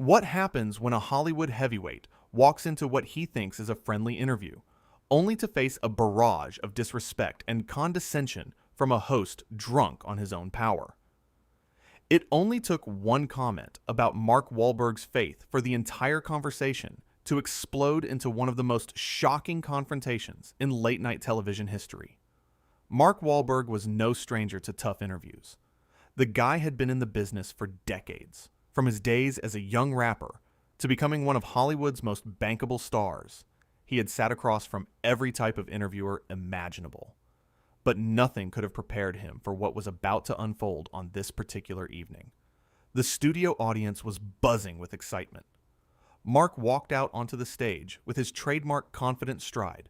What happens when a Hollywood heavyweight walks into what he thinks is a friendly interview, only to face a barrage of disrespect and condescension from a host drunk on his own power? It only took one comment about Mark Wahlberg's faith for the entire conversation to explode into one of the most shocking confrontations in late-night television history. Mark Wahlberg was no stranger to tough interviews. The guy had been in the business for decades, from his days as a young rapper to becoming one of Hollywood's most bankable stars. He had sat across from every type of interviewer imaginable. But nothing could have prepared him for what was about to unfold on this particular evening. The studio audience was buzzing with excitement. Mark walked out onto the stage with his trademark confident stride,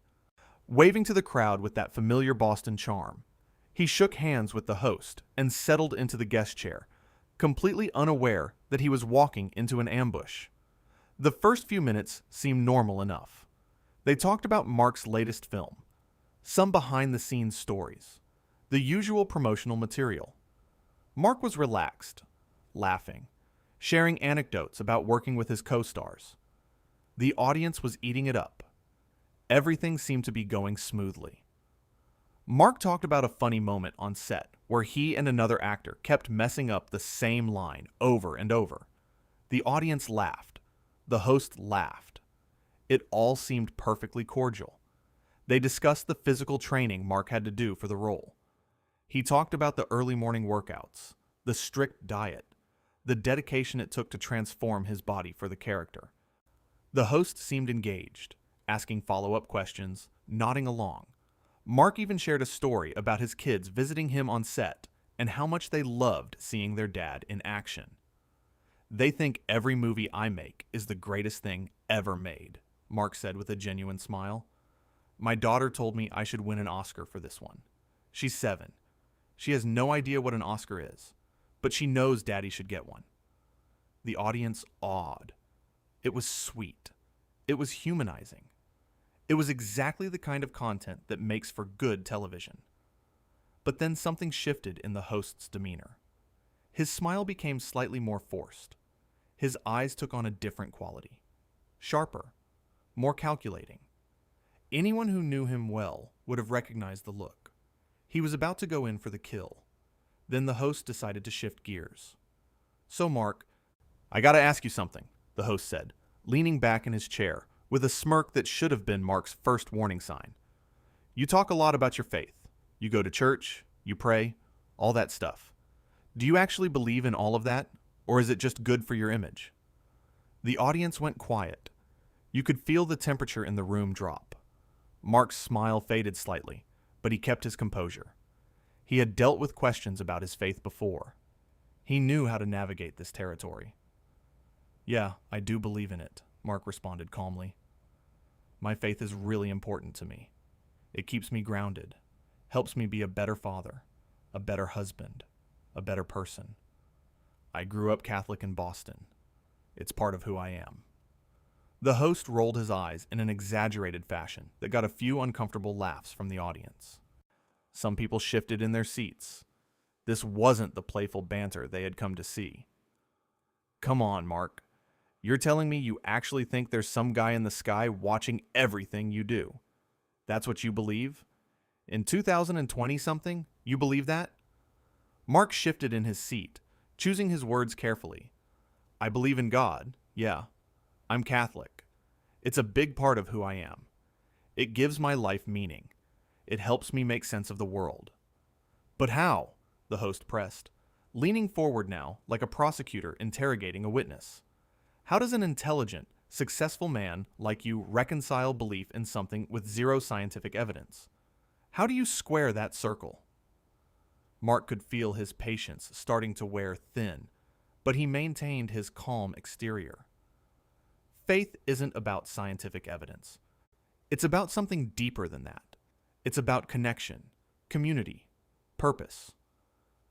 waving to the crowd with that familiar Boston charm. He shook hands with the host and settled into the guest chair, completely unaware that he was walking into an ambush. The first few minutes seemed normal enough. They talked about Mark's latest film, some behind-the-scenes stories, the usual promotional material. Mark was relaxed, laughing, sharing anecdotes about working with his co-stars. The audience was eating it up. Everything seemed to be going smoothly. Mark talked about a funny moment on set where he and another actor kept messing up the same line over and over. The audience laughed. The host laughed. It all seemed perfectly cordial. They discussed the physical training Mark had to do for the role. He talked about the early morning workouts, the strict diet, the dedication it took to transform his body for the character. The host seemed engaged, asking follow-up questions, nodding along. Mark even shared a story about his kids visiting him on set and how much they loved seeing their dad in action. "They think every movie I make is the greatest thing ever made," Mark said with a genuine smile. "My daughter told me I should win an Oscar for this one. She's 7. She has no idea what an Oscar is, but she knows Daddy should get one." The audience awed. It was sweet. It was humanizing. It was exactly the kind of content that makes for good television. But then something shifted in the host's demeanor. His smile became slightly more forced. His eyes took on a different quality. Sharper. More calculating. Anyone who knew him well would have recognized the look. He was about to go in for the kill. Then the host decided to shift gears. "So, Mark, I gotta ask you something," the host said, leaning back in his chair with a smirk that should have been Mark's first warning sign. "You talk a lot about your faith. You go to church, you pray, all that stuff. Do you actually believe in all of that, or is it just good for your image?" The audience went quiet. You could feel the temperature in the room drop. Mark's smile faded slightly, but he kept his composure. He had dealt with questions about his faith before. He knew how to navigate this territory. "Yeah, I do believe in it," Mark responded calmly. "My faith is really important to me. It keeps me grounded, helps me be a better father, a better husband, a better person. I grew up Catholic in Boston. It's part of who I am." The host rolled his eyes in an exaggerated fashion that got a few uncomfortable laughs from the audience. Some people shifted in their seats. This wasn't the playful banter they had come to see. "Come on, Mark. You're telling me you actually think there's some guy in the sky watching everything you do? That's what you believe? In 2020-something, you believe that?" Mark shifted in his seat, choosing his words carefully. "I believe in God, yeah. I'm Catholic. It's a big part of who I am. It gives my life meaning. It helps me make sense of the world." "But how?" the host pressed, leaning forward now like a prosecutor interrogating a witness. "How does an intelligent, successful man like you reconcile belief in something with zero scientific evidence? How do you square that circle?" Mark could feel his patience starting to wear thin, but he maintained his calm exterior. Faith isn't about scientific evidence. It's about something deeper than that. It's about connection, community, purpose.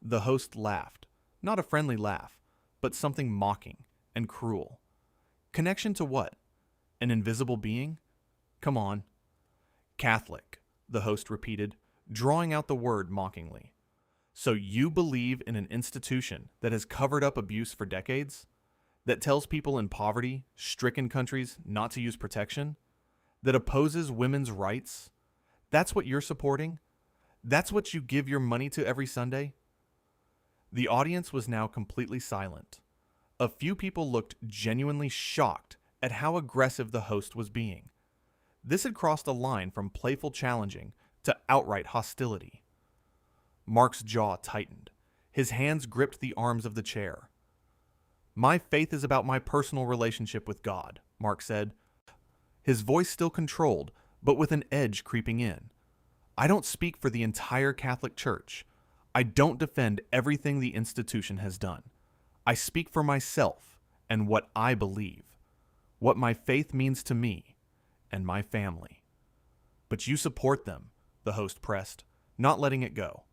The host laughed, not a friendly laugh, but something mocking and cruel. Connection to what? An invisible being? Come on. "Catholic," the host repeated, drawing out the word mockingly. "So you believe in an institution that has covered up abuse for decades? that tells people in poverty-stricken countries not to use protection, that opposes women's rights? That's what you're supporting? That's what you give your money to every Sunday? The audience was now completely silent. A few people looked genuinely shocked at how aggressive the host was being. This had crossed a line from playful challenging to outright hostility. Mark's jaw tightened. His hands gripped the arms of the chair. "My faith is about my personal relationship with God," Mark said, his voice still controlled, but with an edge creeping in. "I don't speak for the entire Catholic Church. I don't defend everything the institution has done. I speak for myself and what I believe, what my faith means to me and my family." "But you support them," the host pressed, not letting it go.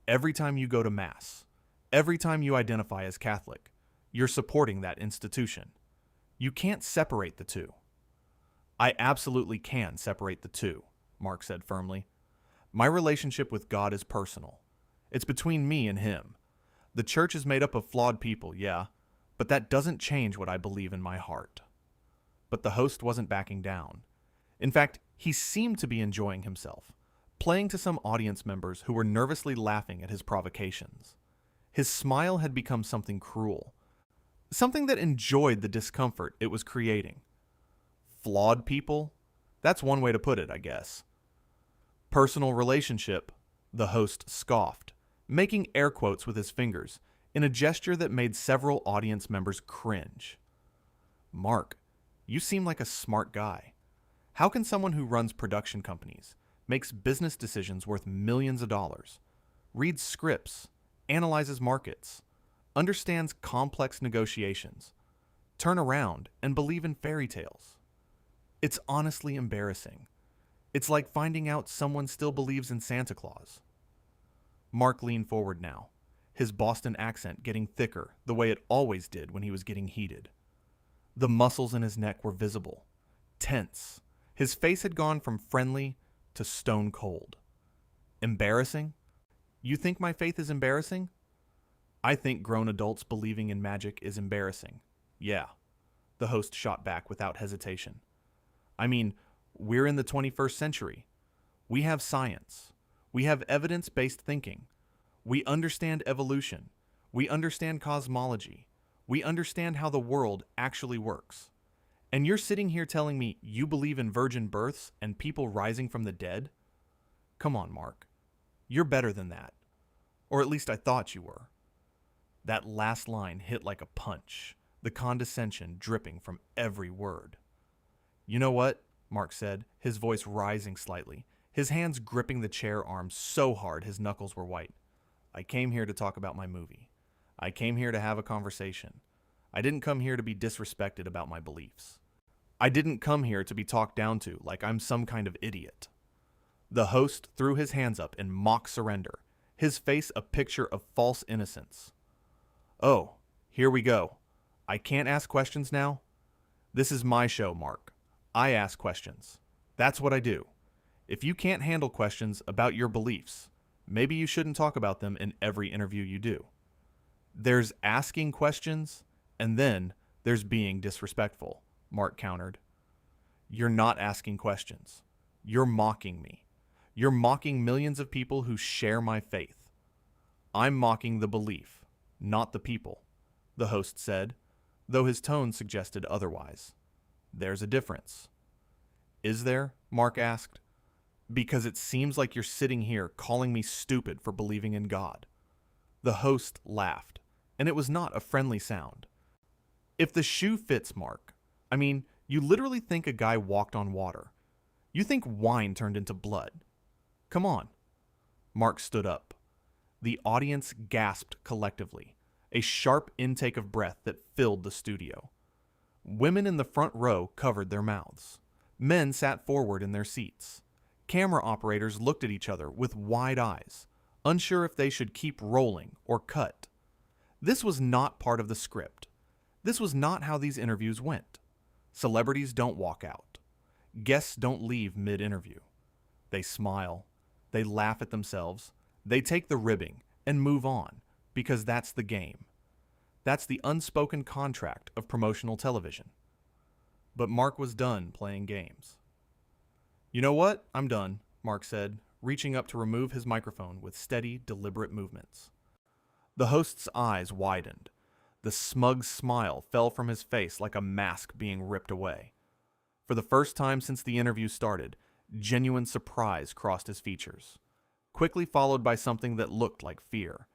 "Every time you go to Mass, every time you identify as Catholic, you're supporting that institution. You can't separate the two." "I absolutely can separate the two," Mark said firmly. "My relationship with God is personal. It's between me and Him. The church is made up of flawed people, yeah, but that doesn't change what I believe in my heart." But the host wasn't backing down. In fact, he seemed to be enjoying himself, playing to some audience members who were nervously laughing at his provocations. His smile had become something cruel, something that enjoyed the discomfort it was creating. Flawed people? That's one way to put it, I guess. "Personal relationship," the host scoffed, making air quotes with his fingers in a gesture that made several audience members cringe. "Mark, you seem like a smart guy. How can someone who runs production companies, makes business decisions worth millions of dollars, reads scripts, analyzes markets, understands complex negotiations, turn around and believe in fairy tales? It's honestly embarrassing. It's like finding out someone still believes in Santa Claus." Mark leaned forward now, his Boston accent getting thicker the way it always did when he was getting heated. The muscles in his neck were visible, tense. His face had gone from friendly to stone cold. "Embarrassing? You think my faith is embarrassing?" "I think grown adults believing in magic is embarrassing. Yeah," the host shot back without hesitation. "I mean, we're in the 21st century. We have science. We have evidence-based thinking. We understand evolution. We understand cosmology. We understand how the world actually works. And you're sitting here telling me you believe in virgin births and people rising from the dead? Come on, Mark. You're better than that. Or at least I thought you were." That last line hit like a punch, the condescension dripping from every word. "You know what?" Mark said, his voice rising slightly, his hands gripping the chair arms so hard his knuckles were white. "I came here to talk about my movie. I came here to have a conversation. I didn't come here to be disrespected about my beliefs. I didn't come here to be talked down to like I'm some kind of idiot." The host threw his hands up in mock surrender, his face a picture of false innocence. "Oh, here we go. I can't ask questions now? This is my show, Mark. I ask questions. That's what I do. If you can't handle questions about your beliefs, maybe you shouldn't talk about them in every interview you do. There's asking questions, and then there's being disrespectful," Mark countered. "You're not asking questions. You're mocking me. You're mocking millions of people who share my faith. I'm mocking the belief, not the people," the host said, though his tone suggested otherwise. "There's a difference." "Is there?" Mark asked. "Because it seems like you're sitting here calling me stupid for believing in God." The host laughed, and it was not a friendly sound. "If the shoe fits, Mark. I mean, you literally think a guy walked on water. You think wine turned into blood. Come on." Mark stood up. The audience gasped collectively, a sharp intake of breath that filled the studio. Women in the front row covered their mouths. Men sat forward in their seats. Camera operators looked at each other with wide eyes, unsure if they should keep rolling or cut. This was not part of the script. This was not how these interviews went. Celebrities don't walk out. Guests don't leave mid-interview. They smile. They laugh at themselves. They take the ribbing and move on, because that's the game. That's the unspoken contract of promotional television. But Mark was done playing games. "You know what? I'm done," Mark said, reaching up to remove his microphone with steady, deliberate movements. The host's eyes widened. The smug smile fell from his face like a mask being ripped away. For the first time since the interview started, genuine surprise crossed his features, quickly followed by something that looked like fear.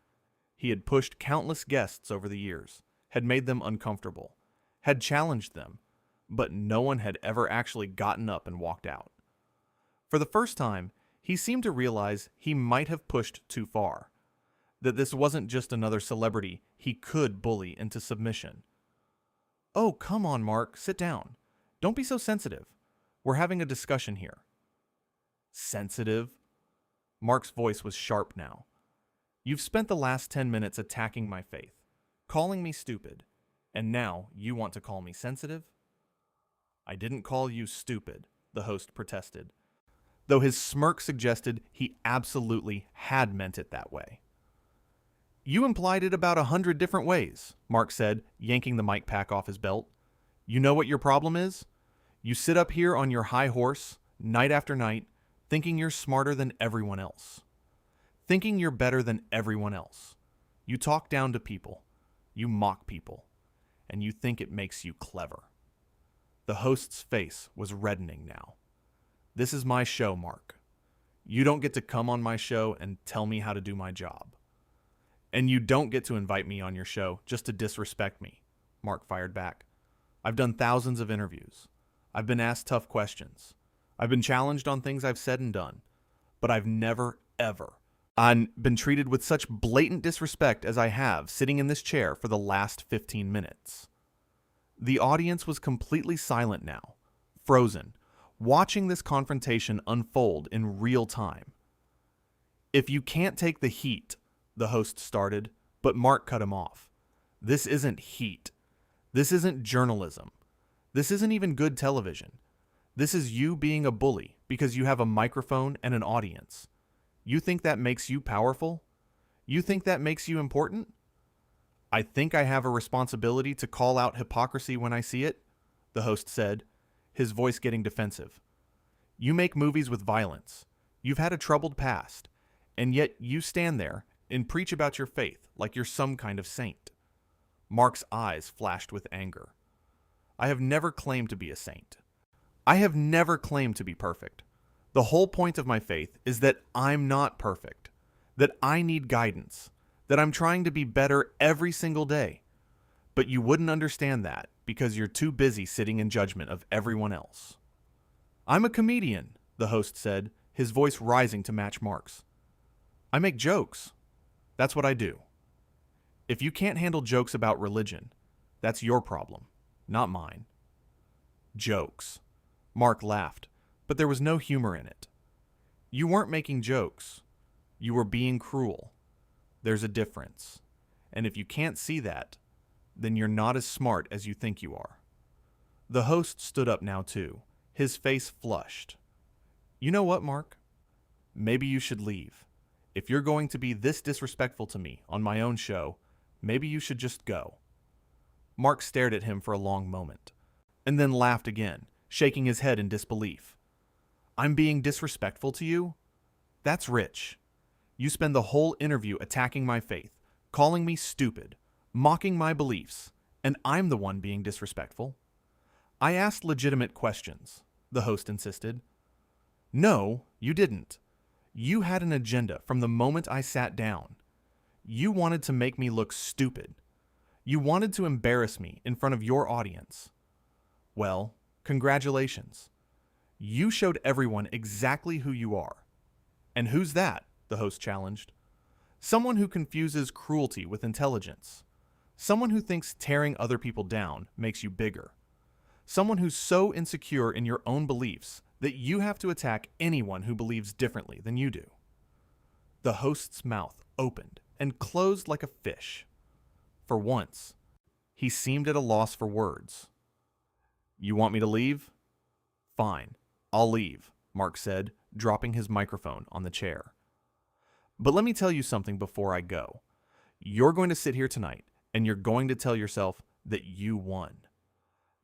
He had pushed countless guests over the years, had made them uncomfortable, had challenged them, but no one had ever actually gotten up and walked out. For the first time, he seemed to realize he might have pushed too far, that this wasn't just another celebrity he could bully into submission. "Oh, come on, Mark, sit down. Don't be so sensitive. We're having a discussion here." "Sensitive?" Mark's voice was sharp now. "You've spent the last 10 minutes attacking my faith, calling me stupid, and now you want to call me sensitive?" "I didn't call you stupid," the host protested, though his smirk suggested he absolutely had meant it that way. "You implied it about 100 different ways," Mark said, yanking the mic pack off his belt. "You know what your problem is? You sit up here on your high horse, night after night, thinking you're smarter than everyone else. Thinking you're better than everyone else. You talk down to people. You mock people. And you think it makes you clever." The host's face was reddening now. "This is my show, Mark. You don't get to come on my show and tell me how to do my job. And you don't get to invite me on your show just to disrespect me," Mark fired back. "I've done thousands of interviews. I've been asked tough questions. I've been challenged on things I've said and done. But I've never, ever, been treated with such blatant disrespect as I have sitting in this chair for the last 15 minutes. The audience was completely silent now, frozen, watching this confrontation unfold in real time. "If you can't take the heat," the host started, but Mark cut him off. "This isn't heat. This isn't journalism. This isn't even good television. This is you being a bully because you have a microphone and an audience. You think that makes you powerful? You think that makes you important?" "I think I have a responsibility to call out hypocrisy when I see it," the host said, his voice getting defensive. "You make movies with violence. You've had a troubled past, and yet you stand there and preach about your faith like you're some kind of saint." Mark's eyes flashed with anger. "I have never claimed to be a saint. I have never claimed to be perfect. The whole point of my faith is that I'm not perfect, that I need guidance, that I'm trying to be better every single day. But you wouldn't understand that because you're too busy sitting in judgment of everyone else." "I'm a comedian," the host said, his voice rising to match Mark's. "I make jokes. That's what I do. If you can't handle jokes about religion, that's your problem, not mine." "Jokes." Mark laughed, but there was no humor in it. "You weren't making jokes. You were being cruel. There's a difference. And if you can't see that, then you're not as smart as you think you are." The host stood up now too, his face flushed. "You know what, Mark? Maybe you should leave. If you're going to be this disrespectful to me on my own show, maybe you should just go." Mark stared at him for a long moment, and then laughed again, shaking his head in disbelief. "I'm being disrespectful to you? That's rich. You spend the whole interview attacking my faith, calling me stupid, mocking my beliefs, and I'm the one being disrespectful." "I asked legitimate questions," the host insisted. "No, you didn't. You had an agenda from the moment I sat down. You wanted to make me look stupid. You wanted to embarrass me in front of your audience. Well, congratulations. You showed everyone exactly who you are." "And who's that?" the host challenged. "Someone who confuses cruelty with intelligence. Someone who thinks tearing other people down makes you bigger. Someone who's so insecure in your own beliefs that you have to attack anyone who believes differently than you do." The host's mouth opened and closed like a fish. For once, he seemed at a loss for words. "You want me to leave?" "Fine, I'll leave," Mark said, dropping his microphone on the chair. "But let me tell you something before I go. You're going to sit here tonight and you're going to tell yourself that you won,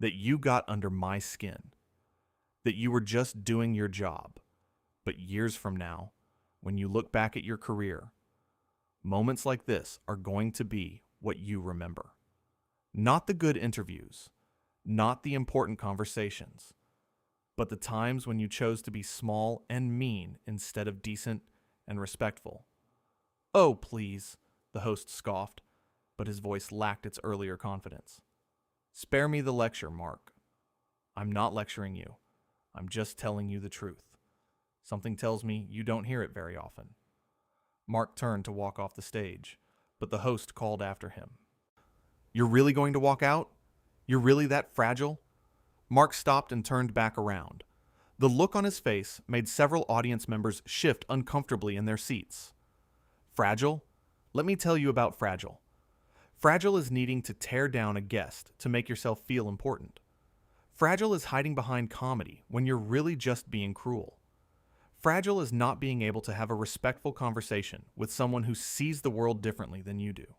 that you got under my skin, that you were just doing your job. But years from now, when you look back at your career, moments like this are going to be what you remember. Not the good interviews, not the important conversations, but the times when you chose to be small and mean instead of decent and respectful. "Oh, please," the host scoffed, but his voice lacked its earlier confidence. "Spare me the lecture, Mark. I'm not lecturing you. I'm just telling you the truth. Something tells me you don't hear it very often." Mark turned to walk off the stage, but the host called after him. "You're really going to walk out? You're really that fragile?" Mark stopped and turned back around. The look on his face made several audience members shift uncomfortably in their seats. Fragile? Let me tell you about fragile. Fragile is needing to tear down a guest to make yourself feel important. Fragile is hiding behind comedy when you're really just being cruel. Fragile is not being able to have a respectful conversation with someone who sees the world differently than you do.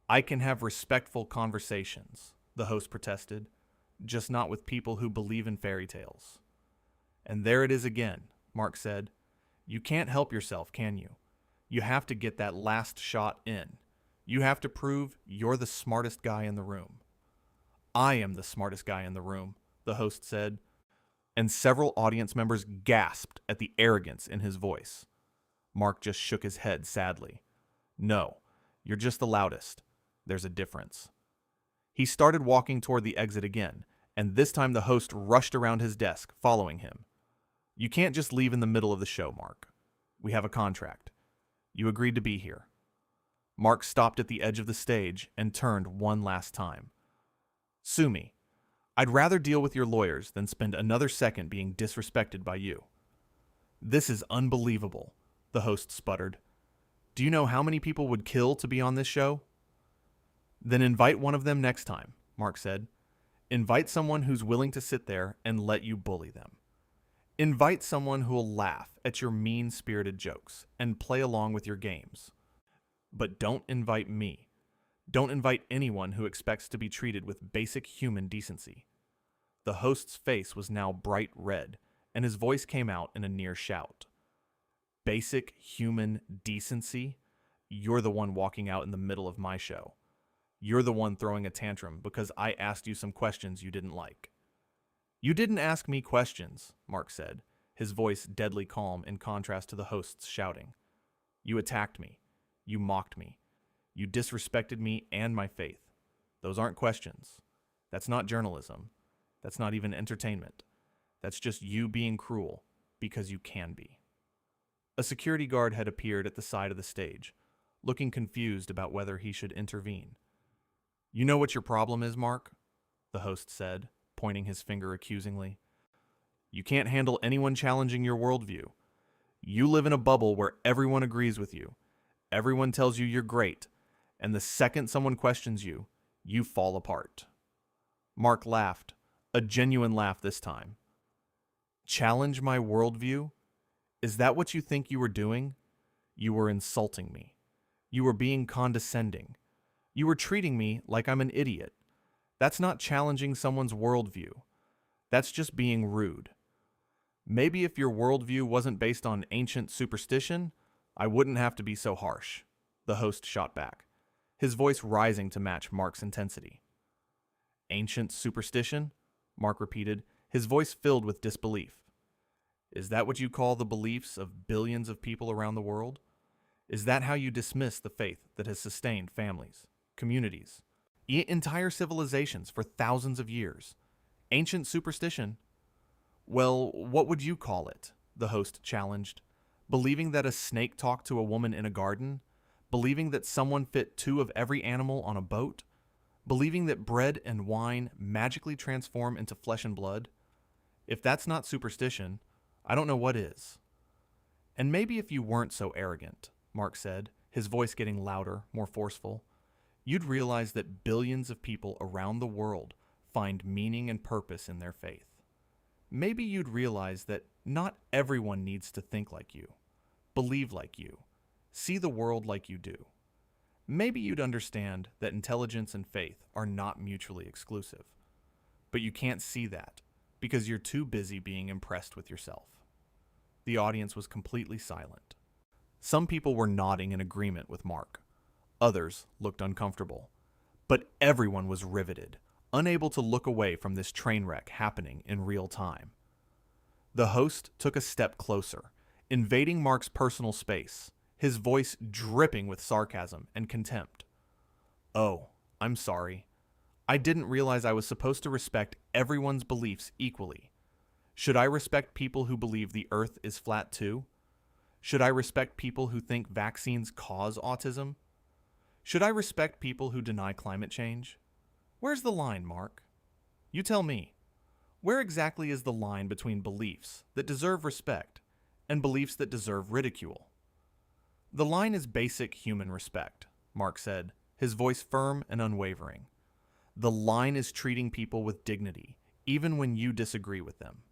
"I can have respectful conversations," the host protested, "just not with people who believe in fairy tales." "And there it is again," Mark said. "You can't help yourself, can you? You have to get that last shot in. You have to prove you're the smartest guy in the room." "I am the smartest guy in the room," the host said, and several audience members gasped at the arrogance in his voice. Mark just shook his head sadly. "No, you're just the loudest. There's a difference." He started walking toward the exit again, and this time the host rushed around his desk, following him. "You can't just leave in the middle of the show, Mark. We have a contract. You agreed to be here." Mark stopped at the edge of the stage and turned one last time. "Sue me. I'd rather deal with your lawyers than spend another second being disrespected by you." "This is unbelievable," the host sputtered. "Do you know how many people would kill to be on this show?" "Then invite one of them next time," Mark said. "Invite someone who's willing to sit there and let you bully them. Invite someone who'll laugh at your mean-spirited jokes and play along with your games. But don't invite me. Don't invite anyone who expects to be treated with basic human decency." The host's face was now bright red, and his voice came out in a near shout. "Basic human decency? You're the one walking out in the middle of my show. You're the one throwing a tantrum because I asked you some questions you didn't like." "You didn't ask me questions," Mark said, his voice deadly calm in contrast to the host's shouting. "You attacked me. You mocked me. You disrespected me and my faith. Those aren't questions. That's not journalism. That's not even entertainment. That's just you being cruel because you can be." A security guard had appeared at the side of the stage, looking confused about whether he should intervene. "You know what your problem is, Mark?" the host said, pointing his finger accusingly. "You can't handle anyone challenging your worldview. You live in a bubble where everyone agrees with you. Everyone tells you you're great, and the second someone questions you, you fall apart." Mark laughed, a genuine laugh this time. "Challenge my worldview? Is that what you think you were doing? You were insulting me. You were being condescending. You were treating me like I'm an idiot. That's not challenging someone's worldview. That's just being rude. Maybe if your worldview wasn't based on ancient superstition, I wouldn't have to be so harsh," the host shot back, his voice rising to match Mark's intensity. "Ancient superstition?" Mark repeated, his voice filled with disbelief. "Is that what you call the beliefs of billions of people around the world? Is that how you dismiss the faith that has sustained families, communities, entire civilizations for thousands of years? Ancient superstition? Well, what would you call it?" the host challenged. "Believing that a snake talked to a woman in a garden? Believing that someone fit 2 of every animal on a boat? Believing that bread and wine magically transform into flesh and blood? If that's not superstition, I don't know what is." "And maybe if you weren't so arrogant," Mark said, his voice getting louder, more forceful, "you'd realize that billions of people around the world find meaning and purpose in their faith. Maybe you'd realize that not everyone needs to think like you, believe like you, see the world like you do. maybe you'd understand that intelligence and faith are not mutually exclusive. But you can't see that because you're too busy being impressed with yourself. The audience was completely silent. Some people were nodding in agreement with Mark. Others looked uncomfortable. But everyone was riveted, unable to look away from this train wreck happening in real time. The host took a step closer, invading Mark's personal space, his voice dripping with sarcasm and contempt. "Oh, I'm sorry. I didn't realize I was supposed to respect everyone's beliefs equally. Should I respect people who believe the earth is flat too? Should I respect people who think vaccines cause autism? Should I respect people who deny climate change? Where's the line, Mark? You tell me. Where exactly is the line between beliefs that deserve respect and beliefs that deserve ridicule?" "The line is basic human respect," Mark said, his voice firm and unwavering. "The line is treating people with dignity, even when you disagree with them.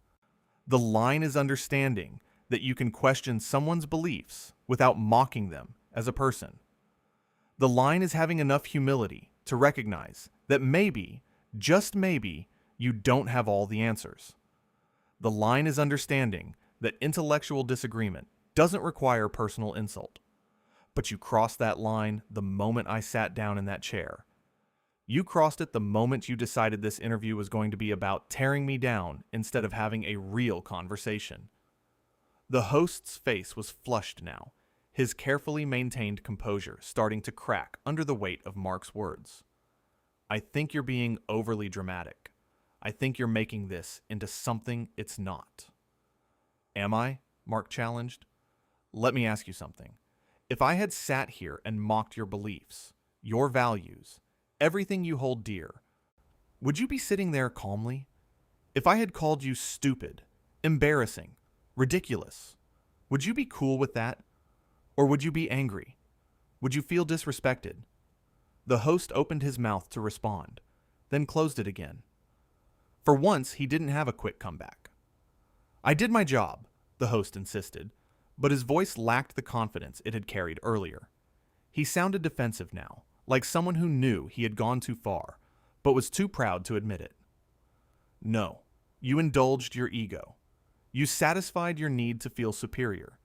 The line is understanding that you can question someone's beliefs without mocking them as a person. The line is having enough humility to recognize that maybe, just maybe, you don't have all the answers. The line is understanding that intellectual disagreement doesn't require personal insult. But you crossed that line the moment I sat down in that chair. You crossed it the moment you decided this interview was going to be about tearing me down instead of having a real conversation." The host's face was flushed now, his carefully maintained composure starting to crack under the weight of Mark's words. "I think you're being overly dramatic. I think you're making this into something it's not." "Am I?" Mark challenged. "Let me ask you something. If I had sat here and mocked your beliefs, your values, everything you hold dear, would you be sitting there calmly? If I had called you stupid, embarrassing, ridiculous, would you be cool with that? Or would you be angry? Would you feel disrespected?" The host opened his mouth to respond, then closed it again. For once, he didn't have a quick comeback. "I did my job," the host insisted, but his voice lacked the confidence it had carried earlier. He sounded defensive now, like someone who knew he had gone too far, but was too proud to admit it. "No, you indulged your ego. You satisfied your need to feel superior.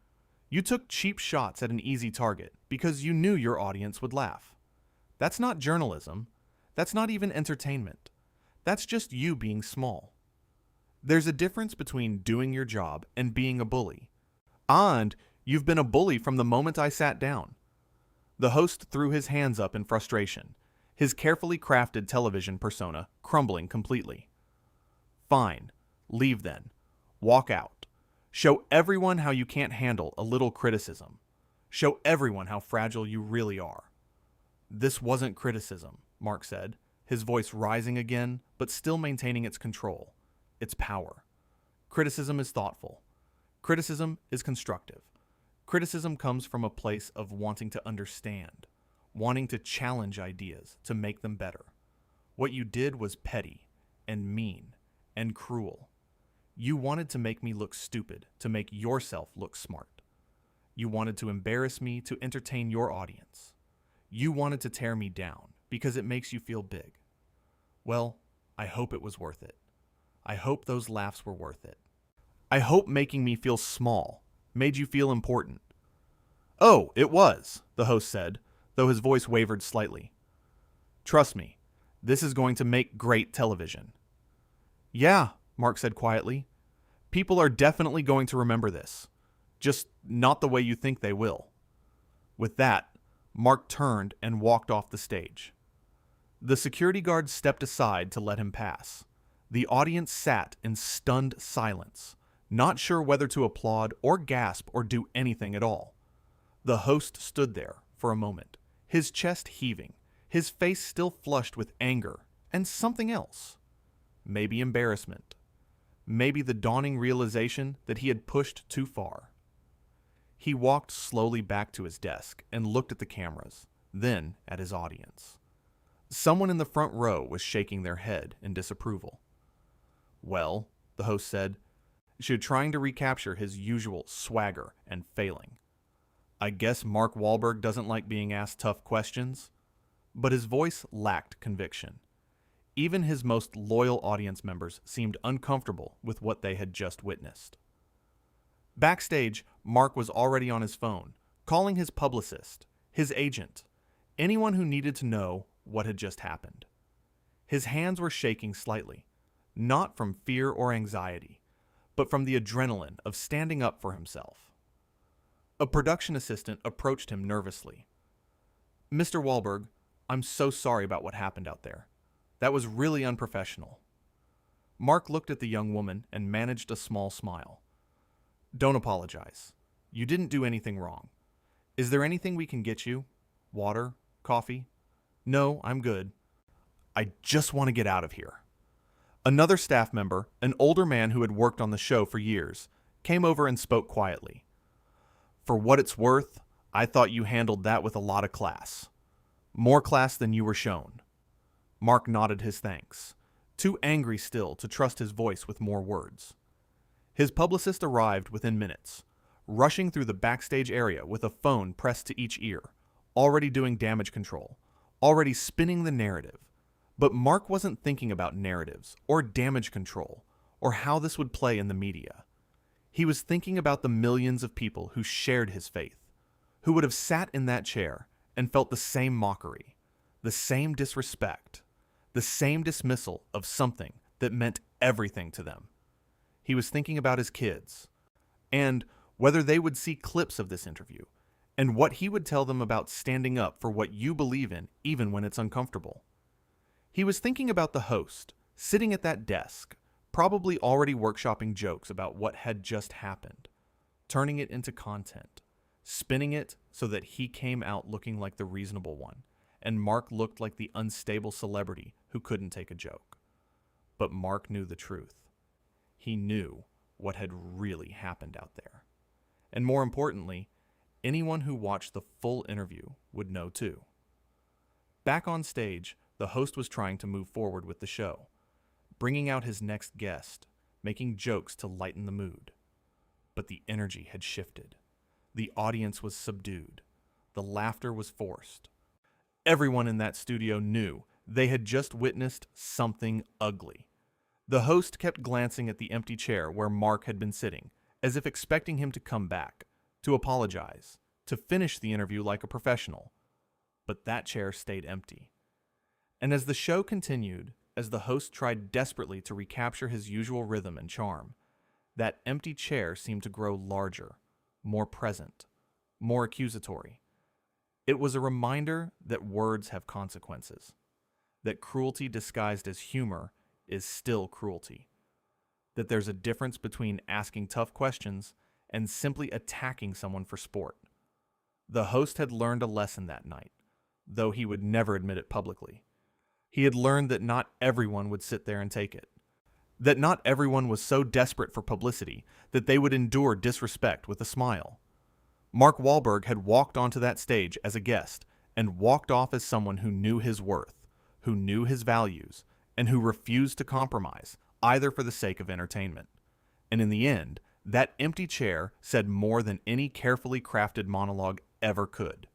You took cheap shots at an easy target because you knew your audience would laugh. That's not journalism. That's not even entertainment. That's just you being small. There's a difference between doing your job and being a bully. And you've been a bully from the moment I sat down." The host threw his hands up in frustration, his carefully crafted television persona crumbling completely. "Fine. Leave then. Walk out. Show everyone how you can't handle a little criticism. Show everyone how fragile you really are." "This wasn't criticism," Mark said, his voice rising again, but still maintaining its control, its power. "Criticism is thoughtful. Criticism is constructive. Criticism comes from a place of wanting to understand, wanting to challenge ideas to make them better. What you did was petty and mean and cruel. You wanted to make me look stupid to make yourself look smart. You wanted to embarrass me to entertain your audience. You wanted to tear me down because it makes you feel big. Well, I hope it was worth it. I hope those laughs were worth it. I hope making me feel small made you feel important." "Oh, it was," the host said, though his voice wavered slightly. "Trust me, this is going to make great television." "Yeah," Mark said quietly. "People are definitely going to remember this. Just not the way you think they will." With that, Mark turned and walked off the stage. The security guard stepped aside to let him pass. The audience sat in stunned silence, not sure whether to applaud or gasp or do anything at all. The host stood there for a moment, his chest heaving, his face still flushed with anger and something else. Maybe embarrassment. Maybe the dawning realization that he had pushed too far. He walked slowly back to his desk and looked at the cameras, then at his audience. Someone in the front row was shaking their head in disapproval. "Well," the host said, trying to recapture his usual swagger and failing, I guess Mark Wahlberg doesn't like being asked tough questions. But his voice lacked conviction. Even his most loyal audience members seemed uncomfortable with what they had just witnessed. Backstage, Mark was already on his phone, calling his publicist, his agent, anyone who needed to know what had just happened. His hands were shaking slightly, not from fear or anxiety, but from the adrenaline of standing up for himself. A production assistant approached him nervously. "Mr. Wahlberg, I'm so sorry about what happened out there. That was really unprofessional." Mark looked at the young woman and managed a small smile. "Don't apologize. You didn't do anything wrong. Is there anything we can get you? Water? Coffee?" "No, I'm good. I just want to get out of here." Another staff member, an older man who had worked on the show for years, came over and spoke quietly. "For what it's worth, I thought you handled that with a lot of class. More class than you were shown." Mark nodded his thanks, too angry still to trust his voice with more words. His publicist arrived within minutes, rushing through the backstage area with a phone pressed to each ear, already doing damage control, already spinning the narrative. But Mark wasn't thinking about narratives, or damage control, or how this would play in the media. He was thinking about the millions of people who shared his faith, who would have sat in that chair and felt the same mockery, the same disrespect, the same dismissal of something that meant everything to them. He was thinking about his kids, and whether they would see clips of this interview, and what he would tell them about standing up for what you believe in even when it's uncomfortable. He was thinking about the host, sitting at that desk, probably already workshopping jokes about what had just happened, turning it into content, spinning it so that he came out looking like the reasonable one, and Mark looked like the unstable celebrity who couldn't take a joke. But Mark knew the truth. He knew what had really happened out there. And more importantly, anyone who watched the full interview would know too. Back on stage, the host was trying to move forward with the show, bringing out his next guest, making jokes to lighten the mood. But the energy had shifted. The audience was subdued. The laughter was forced. Everyone in that studio knew they had just witnessed something ugly. The host kept glancing at the empty chair where Mark had been sitting, as if expecting him to come back, to apologize, to finish the interview like a professional. But that chair stayed empty. And as the show continued, as the host tried desperately to recapture his usual rhythm and charm, that empty chair seemed to grow larger, more present, more accusatory. It was a reminder that words have consequences, that cruelty disguised as humor is still cruelty, that there's a difference between asking tough questions and simply attacking someone for sport. The host had learned a lesson that night, though he would never admit it publicly. He had learned that not everyone would sit there and take it, that not everyone was so desperate for publicity that they would endure disrespect with a smile. Mark Wahlberg had walked onto that stage as a guest and walked off as someone who knew his worth, who knew his values, and who refused to compromise, either for the sake of entertainment. And in the end, that empty chair said more than any carefully crafted monologue ever could.